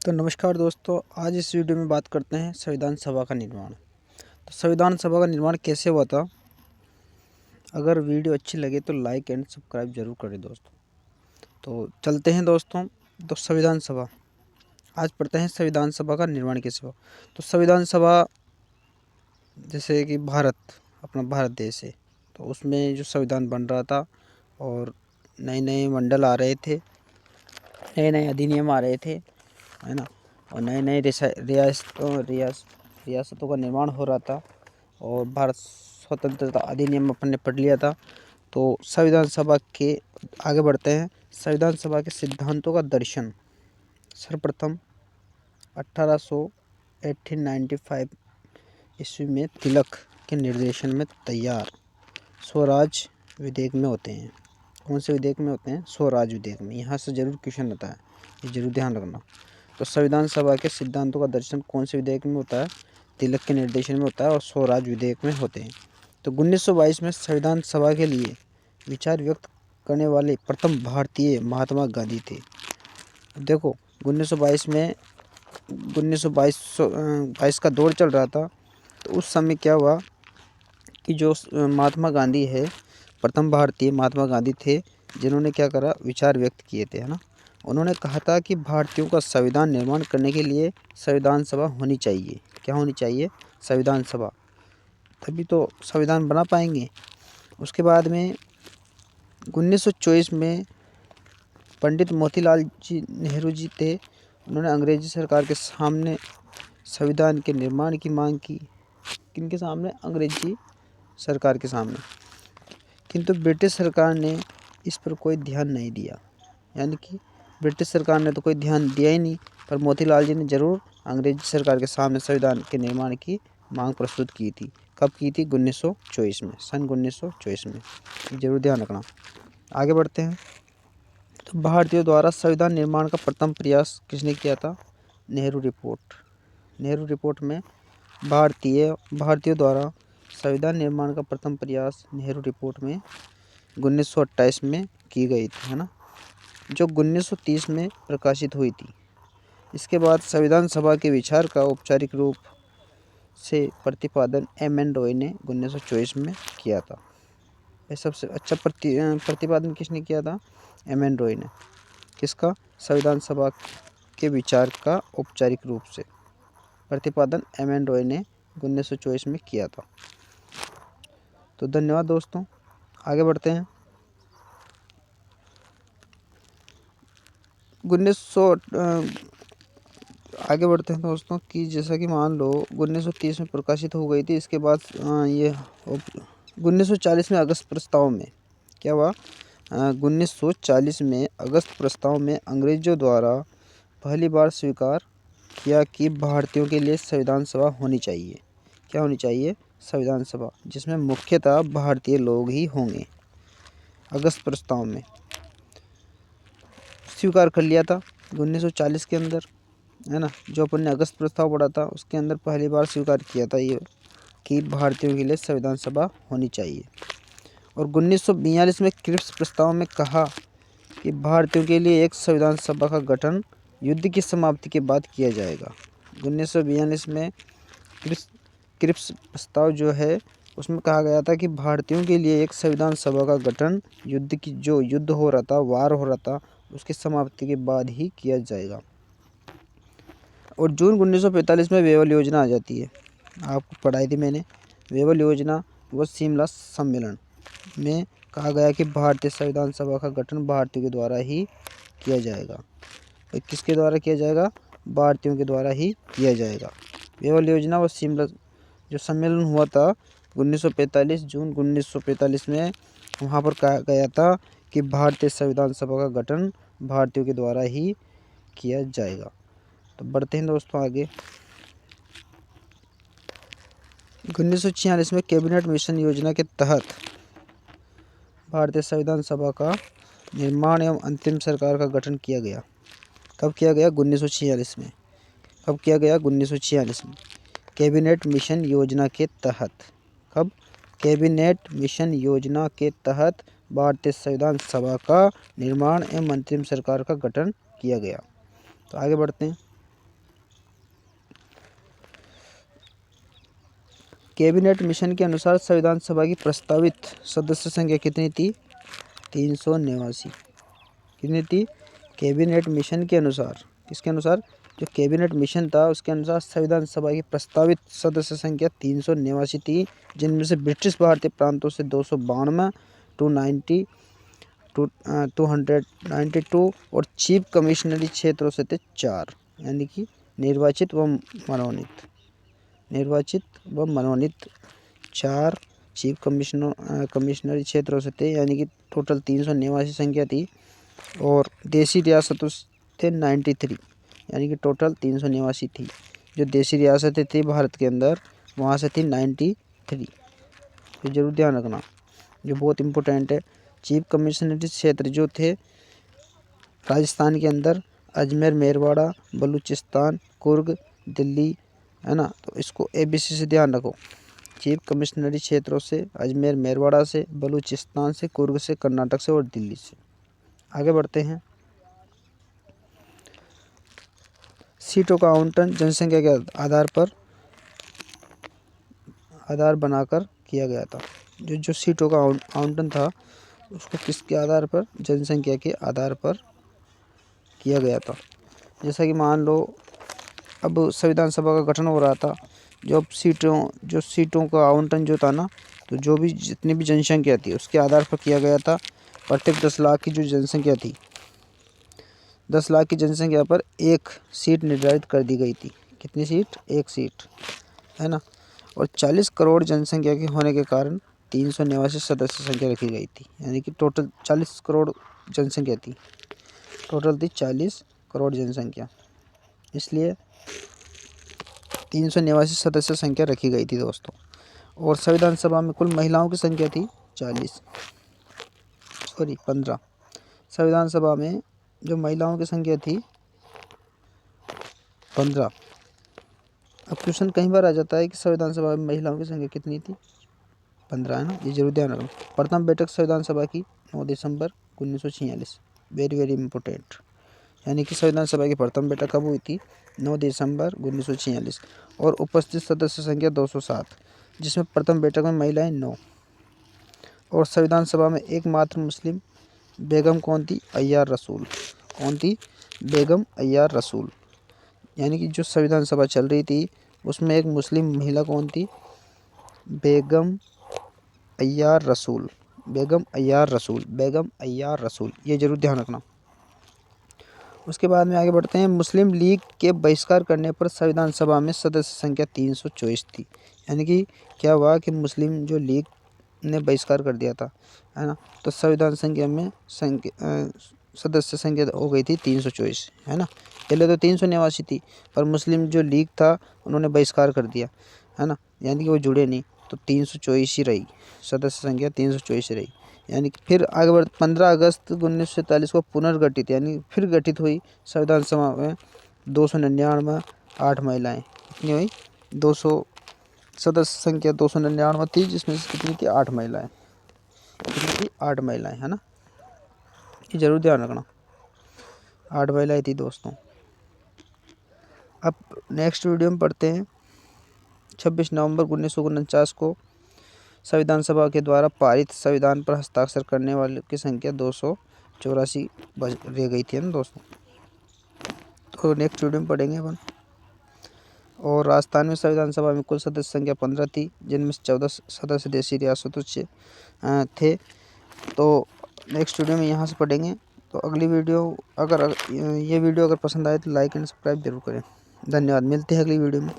तो नमस्कार दोस्तों, आज इस वीडियो में बात करते हैं संविधान सभा का निर्माण। तो संविधान सभा का निर्माण कैसे हुआ था। अगर वीडियो अच्छी लगे तो लाइक एंड सब्सक्राइब जरूर करें दोस्तों। तो चलते हैं दोस्तों। तो संविधान सभा, आज पढ़ते हैं संविधान सभा का निर्माण कैसे हुआ। तो संविधान सभा, जैसे कि अपना भारत देश है, तो उसमें जो संविधान बन रहा था और नए नए मंडल आ रहे थे, नए नए अधिनियम आ रहे थे, है ना, और नए नए रियासतों का निर्माण हो रहा था और भारत स्वतंत्रता अधिनियम अपन ने पढ़ लिया था। तो संविधान सभा के आगे बढ़ते हैं। संविधान सभा के सिद्धांतों का दर्शन सर्वप्रथम 1895 ईस्वी में तिलक के निर्देशन में तैयार स्वराज विधेयक में होते हैं। कौन से विधेयक में होते हैं? स्वराज विधेयक में। यहाँ से जरूर क्वेश्चन आता है, ये जरूर ध्यान रखना। तो संविधान सभा के सिद्धांतों का दर्शन कौन से विधेयक में होता है? तिलक के निर्देशन में होता है और स्वराज विधेयक में होते हैं। तो 1922 में संविधान सभा के लिए विचार व्यक्त करने वाले प्रथम भारतीय महात्मा गांधी थे। देखो 1922 में 1922 का दौर चल रहा था। तो उस समय क्या हुआ कि जो महात्मा गांधी है, प्रथम भारतीय महात्मा गांधी थे, जिन्होंने क्या करा, विचार व्यक्त किए थे, है ना। उन्होंने कहा था कि भारतीयों का संविधान निर्माण करने के लिए संविधान सभा होनी चाहिए। क्या होनी चाहिए? संविधान सभा, तभी तो संविधान बना पाएंगे। उसके बाद में 1924 में पंडित मोतीलाल जी नेहरू जी थे, उन्होंने अंग्रेजी सरकार के सामने संविधान के निर्माण की मांग की। किनके सामने? अंग्रेजी सरकार के सामने। किंतु ब्रिटिश सरकार ने इस पर कोई ध्यान नहीं दिया, यानी कि ब्रिटिश सरकार ने तो कोई ध्यान दिया ही नहीं, पर मोतीलाल जी ने जरूर अंग्रेजी सरकार के सामने संविधान के निर्माण की मांग प्रस्तुत की थी। कब की थी? 1924 में, सन 1924 में। जरूर ध्यान रखना। आगे बढ़ते हैं। तो भारतीयों द्वारा संविधान निर्माण का प्रथम प्रयास किसने किया था? नेहरू रिपोर्ट। नेहरू रिपोर्ट में भारतीयों द्वारा संविधान निर्माण का प्रथम प्रयास नेहरू रिपोर्ट में 1928 में की गई थी, है ना, जो 1930 में प्रकाशित हुई थी। इसके बाद संविधान सभा के विचार का औपचारिक रूप से प्रतिपादन एम.एन. रॉय ने 1924 में किया था। ये सबसे अच्छा प्रतिपादन किसने किया था? एम.एन. रॉय ने। किसका? संविधान सभा के विचार का औपचारिक रूप से प्रतिपादन एम.एन. रॉय ने 1924 में किया था। तो धन्यवाद दोस्तों, आगे बढ़ते हैं। 1900 आगे बढ़ते हैं दोस्तों कि जैसा कि मान लो 1930 में प्रकाशित हो गई थी। इसके बाद ये 1940 में अगस्त प्रस्ताव में क्या हुआ? 1940 में अगस्त प्रस्ताव में अंग्रेजों द्वारा पहली बार स्वीकार किया कि भारतीयों के लिए संविधान सभा होनी चाहिए। क्या होनी चाहिए? संविधान सभा, जिसमें मुख्यतः भारतीय लोग ही होंगे। अगस्त प्रस्ताव में स्वीकार कर लिया था 1940 के अंदर, है ना। जो अपन ने अगस्त प्रस्ताव पढ़ा था उसके अंदर पहली बार स्वीकार किया था ये कि भारतीयों के लिए संविधान सभा होनी चाहिए। और 1942 में क्रिप्स प्रस्ताव में कहा कि भारतीयों के लिए एक संविधान सभा का गठन युद्ध की समाप्ति के बाद किया जाएगा। 1942 में क्रिप्स प्रस्ताव जो है उसमें कहा गया था कि भारतीयों के लिए एक संविधान सभा का गठन युद्ध हो रहा था, वार हो रहा था, उसकी समाप्ति के बाद ही किया जाएगा। और जून 1945 में वेवल योजना आ जाती है। आपको पढ़ाई थी मैंने। वेवल योजना व शिमला सम्मेलन में कहा गया कि भारतीय संविधान सभा का गठन भारतीयों के द्वारा ही किया जाएगा। और किसके द्वारा किया जाएगा? भारतीयों के द्वारा ही किया जाएगा। वेवल योजना व शिमला जो सम्मेलन हुआ था 1945, जून 1945 में, वहाँ पर कहा गया था कि भारतीय संविधान सभा का गठन भारतीयों के द्वारा ही किया जाएगा। तो बढ़ते हैं दोस्तों आगे। 1946 में कैबिनेट मिशन योजना के तहत भारतीय संविधान सभा का निर्माण एवं अंतिम सरकार का गठन किया गया। कब किया गया? 1946 में। कब किया गया? 1946 में। कैबिनेट मिशन योजना के तहत। कब? कैबिनेट मिशन योजना के तहत भारतीय संविधान सभा का निर्माण एवं अंतिम सरकार का गठन किया गया। तो आगे बढ़ते हैं। कैबिनेट मिशन के अनुसार संविधान सभा की प्रस्तावित सदस्य संख्या कितनी थी? 389। कितनी थी? कैबिनेट मिशन के अनुसार, किसके अनुसार? जो कैबिनेट मिशन था उसके अनुसार संविधान सभा की प्रस्तावित सदस्य संख्या 389 थी, जिनमें से ब्रिटिश भारतीय प्रांतों से 292, 292 और चीफ कमिश्नरी क्षेत्रों से थे 4, यानी कि निर्वाचित व मनोनीत 4 चीफ कमिश्नरी क्षेत्रों से थे, यानी कि टोटल 389 संख्या थी। और देसी रियासतों थे 93, यानी कि टोटल 389 थी। जो देसी रियासतें थी भारत के अंदर वहाँ से थी 93। तो जरूर ध्यान रखना, जो बहुत इम्पोर्टेंट है। चीफ कमिश्नरी क्षेत्र जो थे राजस्थान के अंदर अजमेर, मेरवाड़ा, बलूचिस्तान, कुर्ग, दिल्ली, है ना। तो इसको ABC से ध्यान रखो। चीफ कमिश्नरी क्षेत्रों से अजमेर, मेरवाड़ा से, बलूचिस्तान से, कुर्ग से, कर्नाटक से और दिल्ली से। आगे बढ़ते हैं। सीटों का आवंटन जनसंख्या के आधार बनाकर किया गया था। जो सीटों का आवंटन था उसको किसके आधार पर? जनसंख्या के आधार पर किया गया था। जैसा कि मान लो अब संविधान सभा का गठन हो रहा था, जो सीटों का आवंटन जो था ना, तो जो भी जितनी भी जनसंख्या थी उसके आधार पर किया गया था। प्रत्येक 10 लाख की जो जनसंख्या थी, 10 लाख की जनसंख्या पर एक सीट निर्धारित कर दी गई थी। कितनी सीट? एक सीट, है ना। और 40 करोड़ जनसंख्या के होने के कारण 389 सदस्य संख्या रखी गई थी, यानी कि टोटल 40 करोड़ जनसंख्या थी। टोटल थी 40 करोड़ जनसंख्या, इसलिए 389 सदस्य संख्या रखी गई थी दोस्तों। और संविधान सभा में कुल महिलाओं की संख्या थी 15। संविधान सभा में जो महिलाओं की संख्या थी 15। अब क्वेश्चन कई बार आ जाता है कि संविधान सभा में महिलाओं की संख्या कितनी थी? 15, है ना। ये जरूर ध्यान रखना। प्रथम बैठक संविधान सभा की 9 दिसंबर 1946। Very very important. यानी कि संविधान सभा की प्रथम बैठक कब हुई थी? 9 दिसंबर 1946। और उपस्थित सदस्य संख्या 207, जिसमें प्रथम बैठक में महिलाएं 9। और संविधान सभा में एकमात्र मुस्लिम बेगम कौन थी? अय्यार रसूल। कौन थी? बेगम अय्यार रसूल। यानी कि जो संविधान सभा चल रही थी उसमें एक मुस्लिम महिला कौन थी? बेगम अय्यार रसूल। बेगम अय्यार रसूल। बेगम अय्यार रसूल, ये जरूर ध्यान रखना। उसके बाद में आगे बढ़ते हैं। मुस्लिम लीग के बहिष्कार करने पर संविधान सभा में सदस्य संख्या 324 थी। यानी कि क्या हुआ कि मुस्लिम जो लीग ने बहिष्कार कर दिया था, है ना। तो संविधान संख्या में सदस्य संख्या हो गई थी 324, है ना। पहले तो 389 थी, पर मुस्लिम जो लीग था उन्होंने बहिष्कार कर दिया, है ना। यानी कि वो जुड़े नहीं, तो 324 ही रही, सदस्य संख्या 324 रही। यानी कि फिर आगे बढ़ 15 अगस्त 1947 को पुनर्गठित, यानी फिर गठित हुई संविधान सभा में 299 8 महिलाएँ। कितनी हुई? 200 सदस्य संख्या 299 थी, जिसमें से कितनी थी? 8 महिलाएँ। कितनी थी? 8 महिलाएँ, है ना। ये जरूर ध्यान रखना, 8 महिलाएँ थी दोस्तों। अब नेक्स्ट वीडियो में पढ़ते हैं 26 नवंबर 1949 को संविधान सभा के द्वारा पारित संविधान पर हस्ताक्षर करने वालों की संख्या 284 रह गई थी, है ना दोस्तों। तो नेक्स्ट वीडियो में पढ़ेंगे अपन। और राजस्थान में संविधान सभा में कुल सदस्य संख्या 15 थी, जिनमें से 14 सदस्य देशी रियासतों से थे। तो नेक्स्ट वीडियो में यहाँ से पढ़ेंगे। तो अगली वीडियो ये वीडियो अगर पसंद आए तो लाइक एंड सब्सक्राइब जरूर करें। धन्यवाद। मिलते हैं अगली वीडियो में।